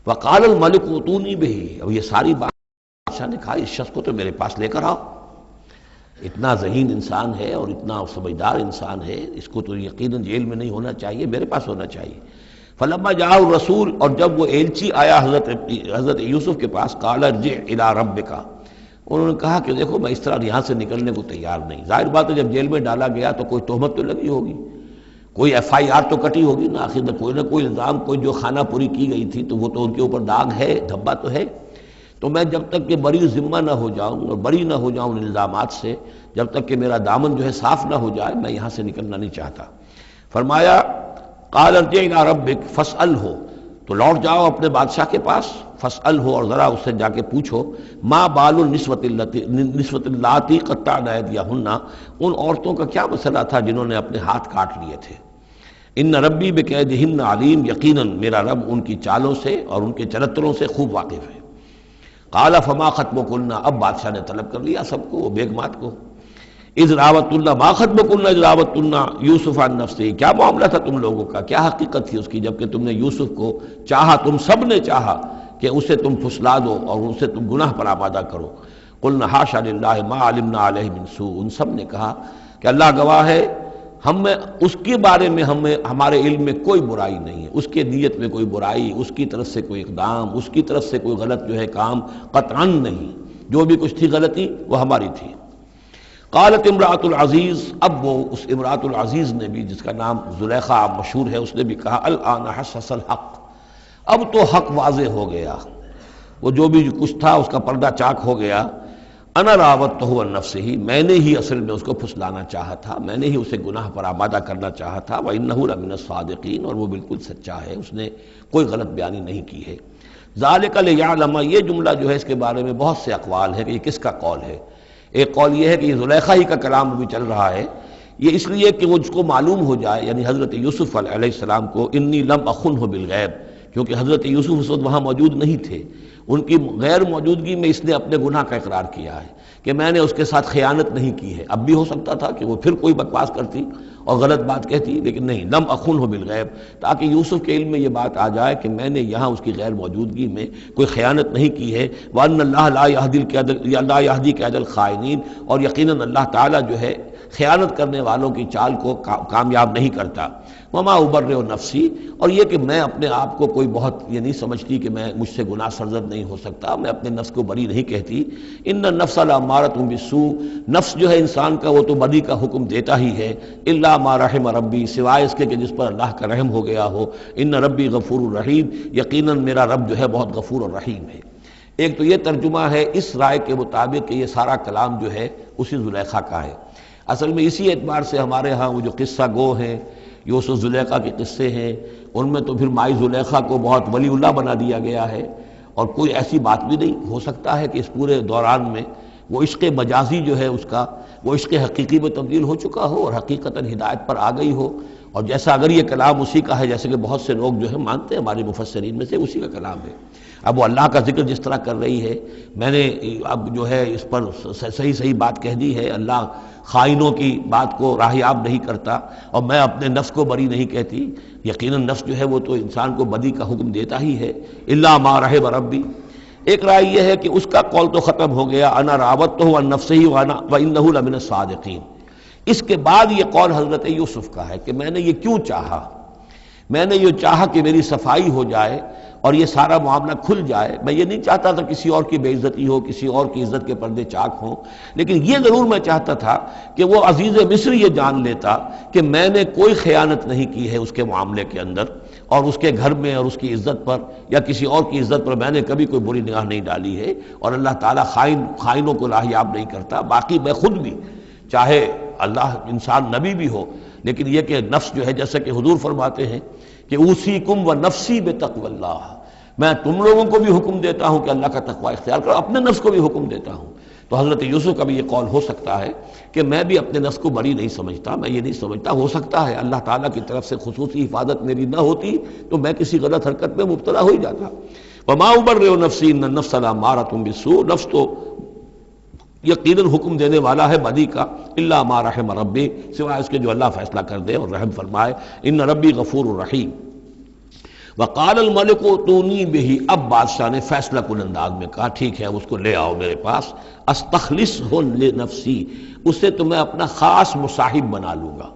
وقال الملک اوتونی بہ، اب یہ ساری بات بادشاہ نے کہا اس شخص کو تو میرے پاس لے کر آؤ، اتنا ذہین انسان ہے اور اتنا سمجھدار انسان ہے، اس کو تو یقیناً جیل میں نہیں ہونا چاہیے، میرے پاس ہونا چاہیے۔ فلما جاء الرسول، اور جب وہ ایلچی آیا حضرت یوسف کے پاس، قال ارجع الی ربک، انہوں نے کہا کہ دیکھو میں اس طرح یہاں سے نکلنے کو تیار نہیں۔ ظاہر بات ہے جب جیل میں ڈالا گیا تو کوئی تہمت تو لگی ہوگی، کوئی ایف آئی آر تو کٹی ہوگی نا، آخر نہ کوئی الزام، کوئی جو خانہ پوری کی گئی تھی تو وہ تو ان کے اوپر داغ ہے، دھبا تو ہے۔ تو میں جب تک کہ بری ذمہ نہ ہو جاؤں اور بری نہ ہو جاؤں ان الزامات سے، جب تک کہ میرا دامن جو ہے صاف نہ ہو جائے، میں یہاں سے نکلنا نہیں چاہتا۔ فرمایا قال ارجع الی ربک فاسألہ، تو لوٹ جاؤ اپنے بادشاہ کے پاس، فاسألہ، اور ذرا اس سے جا کے پوچھو، ما بال النسوۃ اللاتی قطعن ایدیہن، ان عورتوں کا کیا مسئلہ تھا جنہوں نے اپنے ہاتھ کاٹ لیے تھے۔ ان ربی بکیدہن علیم، یقیناً میرا رب ان کی چالوں سے اور ان کے چرتروں سے خوب واقف ہے۔ قال فما خطبکن، اب بادشاہ نے طلب کر لیا سب کو، وہ بیگمات کو، اذ راوتن، ما خطبکن اذ راوتن یوسف عن نفسہ، کیا معاملہ تھا تم لوگوں کا، کیا حقیقت تھی اس کی جب کہ تم نے یوسف کو چاہا، تم سب نے چاہا کہ اسے تم پھسلا دو اور اسے تم گناہ پر آمادہ کرو۔ قلنا حاشا للہ ما علمنا علیہ من سوء، ان سب نے کہا کہ اللہ گواہ ہے، ہم میں اس کے بارے میں ہمارے علم میں کوئی برائی نہیں ہے، اس کے نیت میں کوئی برائی، اس کی طرف سے کوئی اقدام، اس کی طرف سے کوئی غلط جو ہے کام قطعاً نہیں، جو بھی کچھ تھی غلطی وہ ہماری تھی۔ قالت امرأۃ العزیز، اب وہ اس امرأۃ العزیز نے بھی، جس کا نام زلیخا مشہور ہے، اس نے بھی کہا الآن حسس الحق، اب تو حق واضح ہو گیا، وہ جو بھی کچھ تھا اس کا پردہ چاک ہو گیا۔ انا راوتہ عن نفسہ، میں نے ہی اصل میں اس کو پھسلانا چاہا تھا، میں نے ہی اسے گناہ پر آمادہ کرنا چاہا تھا، وانہ لمن الصادقین، اور وہ بالکل سچا ہے، اس نے کوئی غلط بیانی نہیں کی ہے۔ ذالک لیعلم، یہ جملہ جو ہے اس کے بارے میں بہت سے اقوال ہیں کہ یہ کس کا قول ہے۔ ایک قول یہ ہے کہ یہ زلیخا ہی کا کلام بھی چل رہا ہے، یہ اس لیے کہ وہ اس کو معلوم ہو جائے، یعنی حضرت یوسف علیہ السلام کو، انی لم اخنہ بالغیب، کیونکہ حضرت یوسف اس وقت وہاں موجود نہیں تھے، ان کی غیر موجودگی میں اس نے اپنے گناہ کا اقرار کیا ہے کہ میں نے اس کے ساتھ خیانت نہیں کی ہے۔ اب بھی ہو سکتا تھا کہ وہ پھر کوئی بکواس کرتی اور غلط بات کہتی، لیکن نہیں، لم اخنہ بالغیب، تاکہ یوسف کے علم میں یہ بات آ جائے کہ میں نے یہاں اس کی غیر موجودگی میں کوئی خیانت نہیں کی ہے۔ وَأَنَّ اللَّهَ لَا يَهْدِي كَيْدَ الْخَائِنِينَ، اور یقیناً اللہ تعالیٰ جو ہے خیانت کرنے والوں کی چال کو کامیاب نہیں کرتا۔ وما ابرئ نفسی، اور یہ کہ میں اپنے آپ کو کوئی بہت یہ نہیں سمجھتی کہ میں مجھ سے گناہ سرزد نہیں ہو سکتا، میں اپنے نفس کو بری نہیں کہتی۔ ان النفس لامارۃ بالسوء، نفس جو ہے انسان کا وہ تو بدی کا حکم دیتا ہی ہے، الا ما رحم ربی، سوائے اس کے کہ جس پر اللہ کا رحم ہو گیا ہو۔ ان ربی غفور الرحیم، یقیناً میرا رب جو ہے بہت غفور اور رحیم ہے۔ ایک تو یہ ترجمہ ہے اس رائے کے مطابق کہ یہ سارا کلام جو ہے اسی زلیخا کا ہے۔ اصل میں اسی اعتبار سے ہمارے ہاں وہ جو قصہ گو ہیں، یوسف زلیخا کے قصے ہیں، ان میں تو پھر مائی زلیخا کو بہت ولی اللہ بنا دیا گیا ہے، اور کوئی ایسی بات بھی نہیں ہو سکتا ہے کہ اس پورے دوران میں وہ عشق مجازی جو ہے اس کا وہ عشق حقیقی میں تبدیل ہو چکا ہو اور حقیقتاً ہدایت پر آ گئی ہو، اور جیسا اگر یہ کلام اسی کا ہے، جیسے کہ بہت سے لوگ جو ہے مانتے ہیں ہمارے مفسرین میں سے، اسی کا کلام ہے۔ اب وہ اللہ کا ذکر جس طرح کر رہی ہے، میں نے اب جو ہے اس پر صحیح بات کہہ دی ہے، اللہ خائنوں کی بات کو راہیاب نہیں کرتا، اور میں اپنے نفس کو بری نہیں کہتی، یقیناً نفس جو ہے وہ تو انسان کو بدی کا حکم دیتا ہی ہے، الا ما رحم ربی۔ ایک رائے یہ ہے کہ اس کا قول تو ختم ہو گیا، انا راوتہ عن نفسہ وانہ لمن الصادقین۔ اس کے بعد یہ قول حضرت یوسف کا ہے کہ میں نے یہ کیوں چاہا، میں نے یہ چاہا کہ میری صفائی ہو جائے اور یہ سارا معاملہ کھل جائے۔ میں یہ نہیں چاہتا تھا کسی اور کی بے عزتی ہو، کسی اور کی عزت کے پردے چاک ہوں، لیکن یہ ضرور میں چاہتا تھا کہ وہ عزیز مصر یہ جان لیتا کہ میں نے کوئی خیانت نہیں کی ہے اس کے معاملے کے اندر، اور اس کے گھر میں اور اس کی عزت پر یا کسی اور کی عزت پر میں نے کبھی کوئی بری نگاہ نہیں ڈالی ہے، اور اللہ تعالیٰ خائنوں کو راہیاب نہیں کرتا۔ باقی میں خود بھی، چاہے اللہ انسان نبی بھی ہو، لیکن یہ کہ نفس جو ہے، جیسا کہ حضور فرماتے ہیں کہ اوصیکم و نفسی بتقوی اللہ، میں تم لوگوں کو بھی حکم دیتا ہوں کہ اللہ کا تقوی اختیار کرو، اپنے نفس کو بھی حکم دیتا ہوں۔ تو حضرت یوسف کا بھی یہ قول ہو سکتا ہے کہ میں بھی اپنے نفس کو بری نہیں سمجھتا، میں یہ نہیں سمجھتا، ہو سکتا ہے اللہ تعالیٰ کی طرف سے خصوصی حفاظت میری نہ ہوتی تو میں کسی غلط حرکت میں مبتلا ہو ہی جاتا۔ وما ابرئ نفسی ان النفس لامارۃ بالسوء، نفس تو یقیناً حکم دینے والا ہے بدی کا، الا ما رحم ربی، سوائے اس کے جو اللہ فیصلہ کر دے اور رحم فرمائے، ان ربی غفور الرحیم۔ وقال الملک اتونی بہ، اب بادشاہ نے فیصلہ کن انداز میں کہا ٹھیک ہے اس کو لے آؤ میرے پاس، استخلصہ لنفسی، اسے تو میں اپنا خاص مصاحب بنا لوں گا۔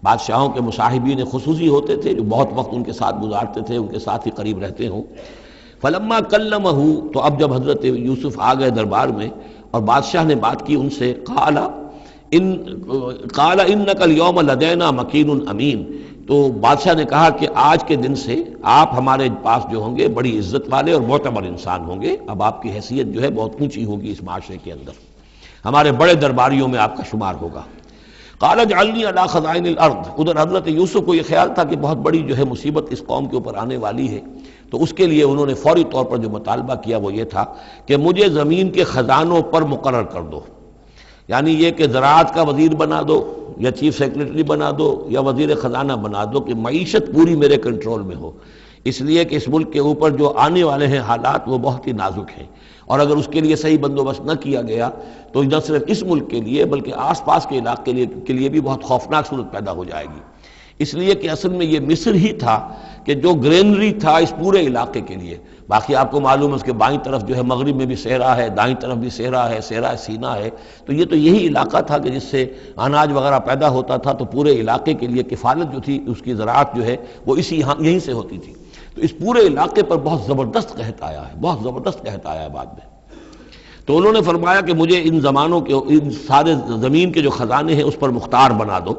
بادشاہوں کے مصاحبین خصوصی ہوتے تھے جو بہت وقت ان کے ساتھ گزارتے تھے، ان کے ساتھ ہی قریب رہتے ہوں۔ فلما کلمہ، تو اب جب حضرت یوسف آ گئے دربار میں اور بادشاہ نے بات کی ان سے، قال انک اليوم لدینا مکین امین، تو بادشاہ نے کہا کہ آج کے دن سے آپ ہمارے پاس جو ہوں گے بڑی عزت والے اور معتبر انسان ہوں گے، اب آپ کی حیثیت جو ہے بہت اونچی ہوگی اس معاشرے کے اندر، ہمارے بڑے درباریوں میں آپ کا شمار ہوگا۔ قال اجعلنی علی خزائن الارض، ادھر حضرت یوسف کو یہ خیال تھا کہ بہت بڑی جو ہے مصیبت اس قوم کے اوپر آنے والی ہے، تو اس کے لیے انہوں نے فوری طور پر جو مطالبہ کیا وہ یہ تھا کہ مجھے زمین کے خزانوں پر مقرر کر دو، یعنی یہ کہ زراعت کا وزیر بنا دو یا چیف سیکرٹری بنا دو یا وزیر خزانہ بنا دو، کہ معیشت پوری میرے کنٹرول میں ہو، اس لیے کہ اس ملک کے اوپر جو آنے والے ہیں حالات وہ بہت ہی نازک ہیں، اور اگر اس کے لیے صحیح بندوبست نہ کیا گیا تو نہ صرف اس ملک کے لیے بلکہ آس پاس کے علاقے کے لیے بھی بہت خوفناک صورت پیدا ہو جائے گی۔ اس لیے کہ اصل میں یہ مصر ہی تھا کہ جو گرینری تھا اس پورے علاقے کے لیے، باقی آپ کو معلوم ہے اس کے بائیں طرف جو ہے مغرب میں بھی صحرا ہے، دائیں طرف بھی صحرا ہے، صحرا سینا ہے، تو یہ تو یہی علاقہ تھا کہ جس سے اناج وغیرہ پیدا ہوتا تھا، تو پورے علاقے کے لیے کفالت جو تھی اس کی زراعت جو ہے وہ یہیں سے ہوتی تھی، تو اس پورے علاقے پر بہت زبردست قحط آیا ہے، بہت زبردست قحط آیا ہے بعد میں۔ تو انہوں نے فرمایا کہ مجھے ان زمانوں کے ان سارے زمین کے جو خزانے ہیں اس پر مختار بنا دو،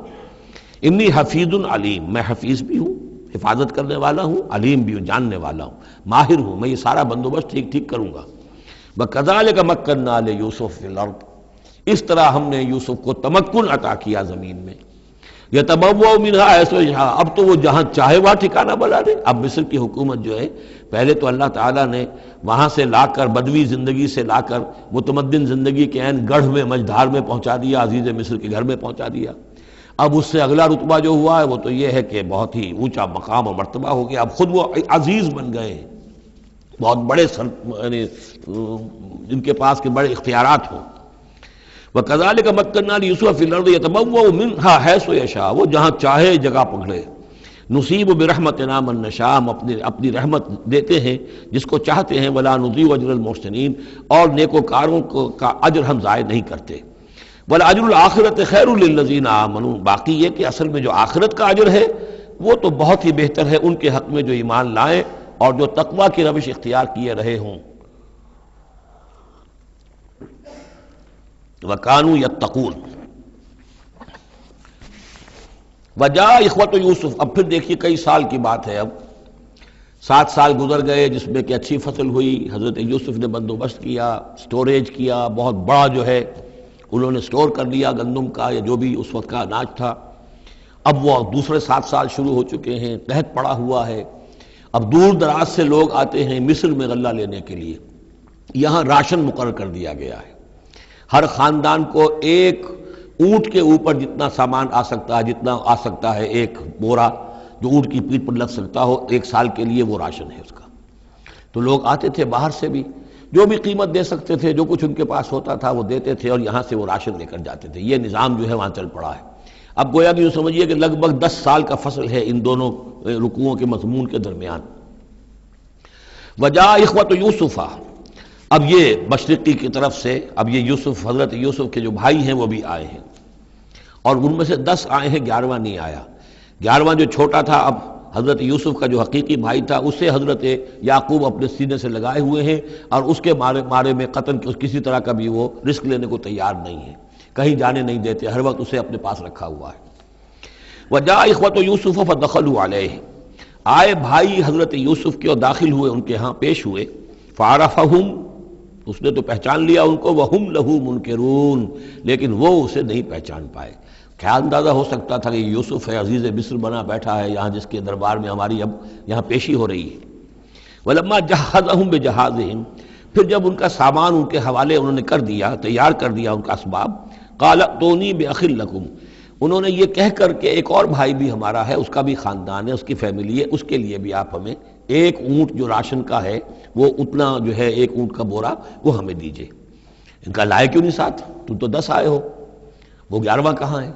انی حفیظ علیم، میں حفیظ بھی ہوں، حفاظت کرنے والا ہوں، علیم بھی ہوں، جاننے والا ہوں، ماہر ہوں، میں یہ سارا بندوبست ٹھیک کروں گا۔ وَكَذَلِكَ مَكَّنَّا لِيُوسُفَ فِي الْأَرْضِ، اس طرح ہم نے یوسف کو تمکن عطا کیا زمین میں، يَتَبَوَّأُ مِنْهَا حَيْثُ يَشَاءُ، اب تو وہ جہاں چاہے وہاں ٹھکانہ بنا دے۔ اب مصر کی حکومت جو ہے پہلے تو اللہ تعالیٰ نے وہاں سے لا کر بدوی زندگی سے لا کر متمدن زندگی کے عین گڑھ میں مجدھار میں پہنچا دیا، عزیز مصر کے گھر میں پہنچا دیا۔ اب اس سے اگلا رتبہ جو ہوا ہے وہ تو یہ ہے کہ بہت ہی اونچا مقام اور مرتبہ ہو گیا، اب خود وہ عزیز بن گئے ہیں، بہت بڑے یعنی ان کے پاس کے بڑے اختیارات ہوں۔ وَكَذَلِكَ مَكَّنَّا لِيُوسُفَ فِي الْأَرْضِ يَتَبَوَّأُ مِنْهَا حَيْثُ يَشَاءُ، وہ جہاں چاہے جگہ پکڑے۔ نُصِيبُ بِرَحْمَتِنَا مَن نَّشَاءُ، ہم اپنی رحمت دیتے ہیں جس کو چاہتے ہیں، وَلَا نُضِيعُ أَجْرَ الْمُحْسِنِينَ، اور نیکوکاروں کا اجر ہم ضائع نہیں کرتے۔ وَالْأَجْرُ الْآخِرَةِ خَيْرٌ لِّلَّذِينَ آمَنُوا، باقی یہ کہ اصل میں جو آخرت کا اجر ہے وہ تو بہت ہی بہتر ہے ان کے حق میں جو ایمان لائیں اور جو تقویٰ کی روش اختیار کیے رہے ہوں۔ وَكَانُوا يَتَّقُونَ۔ وَجَاءَ إِخْوَةُ یوسف، اب پھر دیکھیے کئی سال کی بات ہے، اب 7 سال گزر گئے جس میں کہ اچھی فصل ہوئی، حضرت یوسف نے بندوبست کیا، سٹوریج کیا، بہت بڑا جو ہے انہوں نے سٹور کر لیا گندم کا یا جو بھی اس وقت کا اناج تھا۔ اب وہ دوسرے 7 سال شروع ہو چکے ہیں، قحط پڑا ہوا ہے، اب دور دراز سے لوگ آتے ہیں مصر میں غلہ لینے کے لیے، یہاں راشن مقرر کر دیا گیا ہے، ہر خاندان کو ایک اونٹ کے اوپر جتنا سامان آ سکتا ہے، جتنا آ سکتا ہے ایک بورا جو اونٹ کی پیٹھ پر لگ سکتا ہو، 1 سال کے لیے وہ راشن ہے اس کا۔ تو لوگ آتے تھے باہر سے بھی، جو بھی قیمت دے سکتے تھے، جو کچھ ان کے پاس ہوتا تھا وہ دیتے تھے اور یہاں سے وہ راشن لے کر جاتے تھے۔ یہ نظام جو ہے وہاں چل پڑا ہے۔ اب گویا کہ یوں سمجھیے کہ لگ بھگ 10 سال کا فصل ہے ان دونوں رکوعوں کے مضمون کے درمیان۔ وجاء اخوۃ یوسف، اب یہ مشرقی کی طرف سے اب یہ یوسف، حضرت یوسف کے جو بھائی ہیں وہ بھی آئے ہیں، اور ان میں سے 10 آئے ہیں، 11واں نہیں آیا۔ 11واں جو چھوٹا تھا، اب حضرت یوسف کا جو حقیقی بھائی تھا اسے حضرت یعقوب اپنے سینے سے لگائے ہوئے ہیں، اور اس کے مارے میں قتل کسی طرح کا بھی وہ رسک لینے کو تیار نہیں ہے، کہیں جانے نہیں دیتے، ہر وقت اسے اپنے پاس رکھا ہوا ہے۔ وجاء اخوۃ یوسف فدخلوا علیہ، آئے بھائی حضرت یوسف کے اور داخل ہوئے ان کے ہاں، پیش ہوئے۔ فعرفہم، اس نے تو پہچان لیا ان کو، وہم لہ منکرون، لیکن وہ اسے نہیں پہچان پائے۔ کیا اندازہ ہو سکتا تھا کہ یوسف ہے، عزیز مصر بنا بیٹھا ہے یہاں، جس کے دربار میں ہماری اب یہاں پیشی ہو رہی ہے۔ ولما جہزہم بجہازہم، پھر جب ان کا سامان ان کے حوالے انہوں نے کر دیا، تیار کر دیا ان کا اسباب، قال ائتونی باخ لکم، انہوں نے یہ کہہ کر کہ ایک اور بھائی بھی ہمارا ہے، اس کا بھی خاندان ہے، اس کی فیملی ہے، اس کے لیے بھی آپ ہمیں 1 اونٹ جو راشن کا ہے وہ اتنا جو ہے 1 اونٹ کا بورا وہ ہمیں دیجئے۔ ان کا لائے کیوں نہیں ساتھ؟ تم تو 10 آئے ہو، وہ 11واں کہاں ہے؟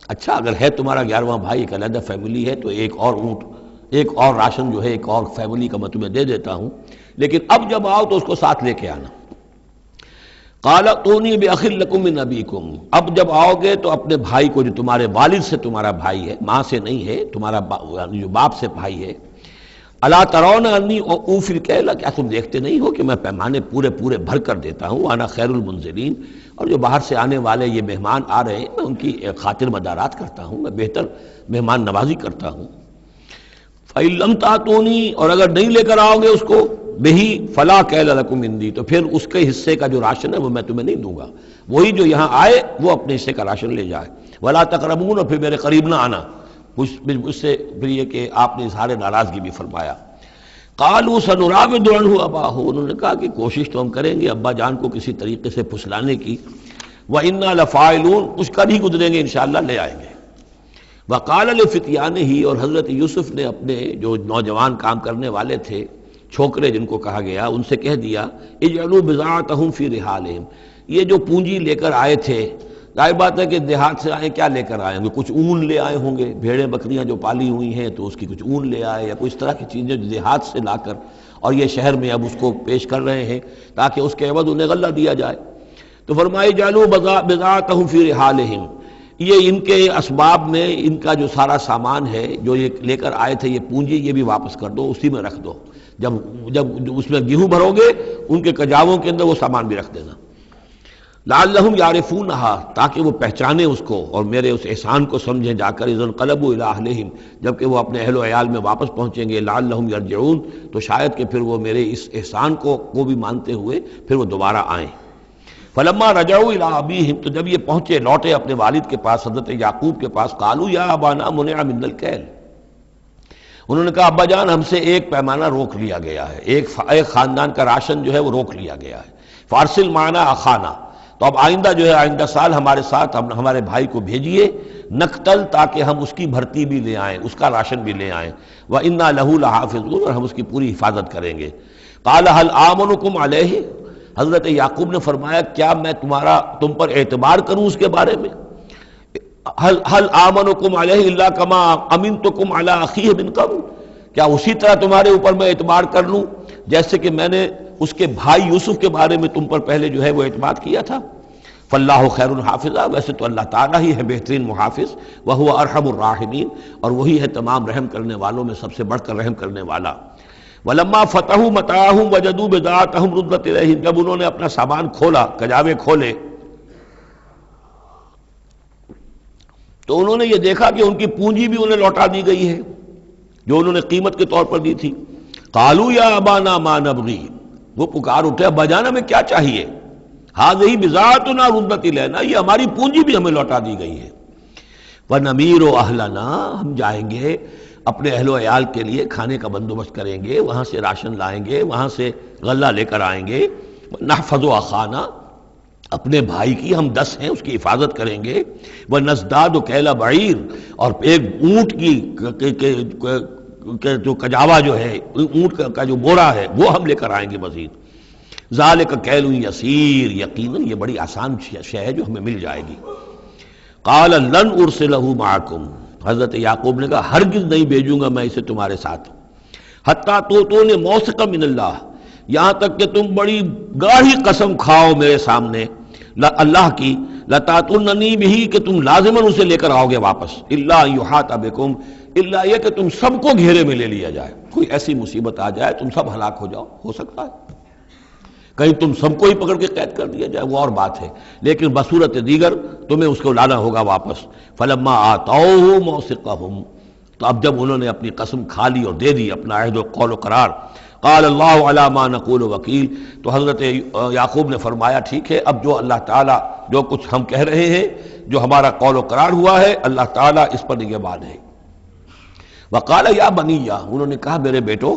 اچھا اگر ہے تمہارا 11واں بھائی، ایک علیحدہ فیملی ہے، تو 1 اور اونٹ ایک اور راشن جو ہے ایک اور فیملی کا میں تمہیں دے دیتا ہوں، لیکن اب جب آؤ تو اس کو ساتھ لے کے آنا۔ قال اتونی باخ لکم من ابیکم، اب جب آؤ گے تو اپنے بھائی کو جو تمہارے والد سے تمہارا بھائی ہے، ماں سے نہیں ہے، تمہارا جو باپ سے بھائی ہے، الا ترون انی اوفی الکیل، کیا تم دیکھتے نہیں ہو کہ میں پیمانے پورے بھر کر دیتا ہوں، وانا خیر المنزلین، اور جو باہر سے آنے والے یہ مہمان آ رہے ہیں میں ان کی خاطر مدارات کرتا ہوں، میں بہتر مہمان نوازی کرتا ہوں۔ فَإِن لَمْ تَأْتُونِي، اور اگر نہیں لے کر آؤ گے اس کو بہی فلا کیل لکم عندی، تو پھر اس کے حصے کا جو راشن ہے وہ میں تمہیں نہیں دوں گا، وہی جو یہاں آئے وہ اپنے حصے کا راشن لے جائے۔ ولا تقربون، اور پھر میرے قریب نہ آنا، اس سے پھر یہ کہ آپ نے اظہار ناراضگی بھی فرمایا۔ قالوا سنراود عنہ اباہ، انہوں نے کہا کہ کوشش تو ہم کریں گے ابا جان کو کسی طریقے سے پھسلانے کی، وَإِنَّا لَفَاعِلُونَ، کچھ کر ہی گزریں گے انشاءاللہ، لے آئیں گے۔ وَقَالَ لِفِتْيَانِهِ، اور حضرت یوسف نے اپنے جو نوجوان کام کرنے والے تھے، چھوکرے جن کو کہا گیا، ان سے کہہ دیا اجعلوا بضاعتهم فی رحالہم، یہ جو پونجی لے کر آئے تھے، ظاہر بات ہے کہ دیہات سے آئے، کیا لے کر آئے ہوں گے؟ کچھ اون لے آئے ہوں گے، بھیڑیں بکریاں جو پالی ہوئی ہیں تو اس کی کچھ اون لے آئے، یا کوئی اس طرح کی چیزیں جو دیہات سے لا کر اور یہ شہر میں اب اس کو پیش کر رہے ہیں تاکہ اس کے عوض انہیں غلہ دیا جائے۔ تو فرمائی جعلوا بضاعتهم فی رحالہم، یہ ان کے اسباب میں ان کا جو سارا سامان ہے جو یہ لے کر آئے تھے، یہ پونجی، یہ بھی واپس کر دو، اسی میں رکھ دو، جب اس میں گیہوں بھرو گے ان کے کجاووں کے اندر وہ سامان بھی رکھ دینا۔ لعلہم یعرفونہا، تاکہ وہ پہچانے اس کو اور میرے اس احسان کو سمجھیں جا کر، اذ انقلبوا الی اہلہم، جبکہ وہ اپنے اہل و عیال میں واپس پہنچیں گے، لعلہم یرجعون، تو شاید کہ پھر وہ میرے اس احسان کو بھی مانتے ہوئے پھر وہ دوبارہ آئیں۔ فلما رجعوا الی ابیہم، تو جب یہ پہنچے لوٹے اپنے والد کے پاس، حضرت یعقوب کے پاس، قالوا یا ابانا منع منا الکیل، انہوں نے کہا ابا جان ہم سے ایک پیمانہ روک لیا گیا ہے، ایک خاندان کا راشن جو ہے وہ روک لیا گیا ہے، فارسل معنا اخانا، تو اب آئندہ جو ہے آئندہ سال ہمارے ساتھ ہمارے بھائی کو بھیجیے، نقتل، تاکہ ہم اس کی بھرتی بھی لے آئیں، اس کا راشن بھی لے آئیں، وَإِنَّا لَهُ لَحَافِظُونَ، اور ہم اس کی پوری حفاظت کریں گے۔ قَالَ هَلْ آمَنُكُمْ عَلَيْهِ، حضرت یعقوب نے فرمایا کیا میں تم پر اعتبار کروں اس کے بارے میں؟ هل آمنكم علیہ الا کما امنتکم علی اخیہ من قبل، کیا اسی طرح تمہارے اوپر میں اعتبار کر لوں جیسے کہ میں نے اس کے بھائی یوسف کے بارے میں تم پر پہلے جو ہے وہ اعتماد کیا تھا؟ فاللہ خیر حافظہ، ویسے تو اللہ تعالیٰ ہی ہے بہترین محافظ، وہو ارحم الراحمین، اور وہی ہے تمام رحم کرنے والوں میں سب سے بڑھ کر رحم کرنے والا۔ وَلَمَّا فَتَحُوا مَتَاعَهُمْ وَجَدُوا بِضَاعَتَهُمْ رُدَّتْ إِلَيْهِمْ، جب انہوں نے اپنا سامان کھولا، کجاوے کھولے، تو انہوں نے یہ دیکھا کہ ان کی پونجی بھی انہیں لوٹا دی گئی ہے جو انہوں نے قیمت کے طور پر دی تھی۔ قالوا یا ابانا ما نبغی، وہ پکار اٹھے ابا جان ہمیں کیا چاہیے؟ هذه بضاعتنا ردت الینا، یہ ہماری پونجی بھی ہمیں لوٹا دی گئی ہے۔ ونمیر اہلنا، ہم جائیں گے اپنے اہل و عیال کے لیے کھانے کا بندوبست کریں گے، وہاں سے راشن لائیں گے، وہاں سے غلہ لے کر آئیں گے۔ نحفظ اخانا، اپنے بھائی کی ہم 10 ہیں اس کی حفاظت کریں گے۔ وَنَزْدَادُ كَيْلَ بَعِيرٍ، اور ایک اونٹ کی جو کجاوا جو ہے، اونٹ کا جو بورا ہے وہ ہم لے کر آئیں گے مزید۔ ذَلِكَ كَيْلٌ يَسِيرٌ، یقیناً یہ بڑی آسان شے ہے جو ہمیں مل جائے گی۔ قَالَ لَنْ أُرْسِلَهُ مَعَكُمْ، حضرت یعقوب نے کہا ہرگز نہیں بھیجوں گا میں اسے تمہارے ساتھ، حتیٰ تؤتونی موثقا من اللہ، یہاں تک کہ تم بڑی گاڑھی قسم کھاؤ میرے سامنے اللہ کی، لَتَأْتُونَنِي بِهِ، کہ تم لازماً اسے لے کر آؤ گے واپس، إِلَّا أَن يُحَاطَ بِكُمْ، الا یہ کہ تم سب کو گھیرے میں لے لیا جائے، کوئی ایسی مصیبت آ جائے تم سب ہلاک ہو جاؤ، ہو سکتا ہے کہیں تم سب کو ہی پکڑ کے قید کر دیا جائے، وہ اور بات ہے، لیکن بصورت دیگر تمہیں اس کو لانا ہوگا واپس۔ فلما آتوہ موثقہم، تو اب جب انہوں نے اپنی قسم کھا لی اور دے دی اپنا عہد و قول و قرار، قال اللہ علی ما نقول وکیل، تو حضرت یعقوب نے فرمایا ٹھیک ہے، اب جو اللہ تعالیٰ جو کچھ ہم کہہ رہے ہیں، جو ہمارا قول و قرار ہوا ہے، اللہ تعالیٰ اس پر نگہبان ہے۔ وقال یا بنیہ، انہوں نے کہا میرے بیٹو،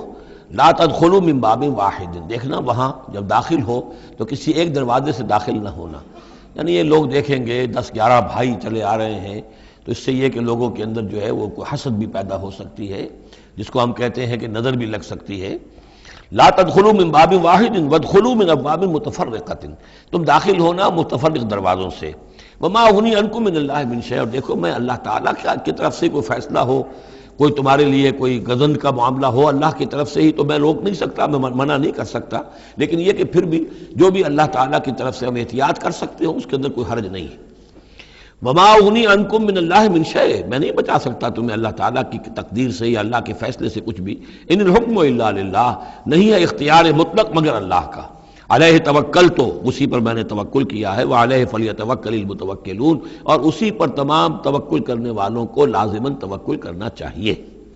لا تدخلوا من باب واحد، دیکھنا وہاں جب داخل ہو تو کسی ایک دروازے سے داخل نہ ہونا، یعنی یہ لوگ دیکھیں گے 10-11 بھائی چلے آ رہے ہیں تو اس سے یہ کہ لوگوں کے اندر جو ہے وہ کوئی حسد بھی پیدا ہو سکتی ہے، جس کو ہم کہتے ہیں کہ نظر بھی لگ سکتی ہے۔ لا تدخلوا من باب واحد وادخلوا من ابواب متفرقۃ، تم داخل ہونا متفرق دروازوں سے۔ وما اغنی عنکم من اللہ من شیء، اور دیکھو میں اللہ تعالیٰ کی طرف سے کوئی فیصلہ ہو، کوئی تمہارے لیے کوئی غضن کا معاملہ ہو اللہ کی طرف سے ہی تو میں روک نہیں سکتا، میں منع نہیں کر سکتا، لیکن یہ کہ پھر بھی جو بھی اللہ تعالیٰ کی طرف سے ہم احتیاط کر سکتے ہوں اس کے اندر کوئی حرج نہیں ہے۔ وما اغنی عنکم من اللہ من شیء، میں نہیں بچا سکتا تمہیں اللہ تعالیٰ کی تقدیر سے یا اللہ کے فیصلے سے کچھ بھی۔ ان الحکم الا للہ، نہیں ہے اختیار مطلق مگر اللہ کا۔ علیہ توکلت، اسی پر میں نے توکل کیا ہے، وعلیہ فلیتوکل المتوکلون، اور اسی پر تمام توکل کرنے والوں کو لازماً توکل کرنا چاہیے۔